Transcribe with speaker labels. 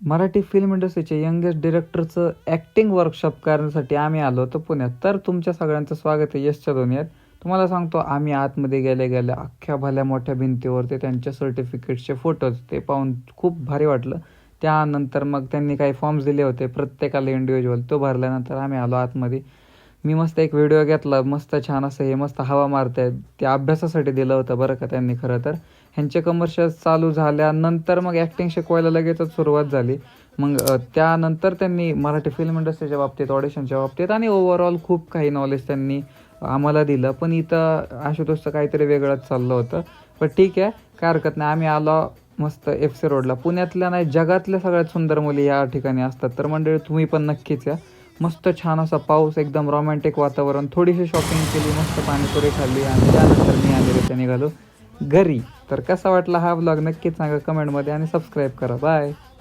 Speaker 1: Marathi film इंडस्ट्रीचे youngest डिरेक्टरचं acting workshop करण्यासाठी आम्ही आलो होतो पुण्यात. तर तुमच्या सगळ्यांचं स्वागत आहे यशच्या दुनियेत. तुम्हाला सांगतो, आम्ही आतमध्ये गेल्या अख्ख्या भल्या मोठ्या भिंतीवरती त्यांच्या सर्टिफिकेट्सचे फोटोज ते पाहून खूप भारी वाटलं. त्यानंतर मग त्यांनी काही फॉर्म्स दिले होते प्रत्येकाला इंडिव्हिज्युअल, तो भरल्यानंतर आम्ही आलो आतमध्ये. मी मस्त एक व्हिडिओ घेतला, मस्त छान असं हे मस्त हवा मारतायत, ते अभ्यासासाठी दिलं होतं बरं का त्यांनी खरं तर. ह्यांचे कमर्शियल चालू झाल्यानंतर मग ॲक्टिंग शिकवायला लगेचच सुरुवात झाली. मग त्यानंतर त्यांनी मराठी फिल्म इंडस्ट्रीच्या बाबतीत, ऑडिशनच्या बाबतीत आणि ओव्हरऑल खूप काही नॉलेज त्यांनी आम्हाला दिलं. पण इथं आशुतोषचं काहीतरी वेगळंच चाललं होतं. पण ठीक आहे, काय हरकत नाही. आम्ही आलो मस्त FC रोडला. पुण्यातल्या नाही, जगातल्या सगळ्यात सुंदर मुली या ठिकाणी असतात. तर मंडळी, तुम्ही पण नक्कीच या. मस्त छान असा पाऊस, एकदम रोमॅन्टिक वातावरण, थोडीशी शॉपिंग केली, मस्त पाणीपुरी खाल्ली आणि त्यानंतर मी आणि रित्या निघालो घरी. तर कसा वाटला हा व्लॉग नक्कीच सांगा कमेंटमध्ये आणि सबस्क्राईब करा. बाय.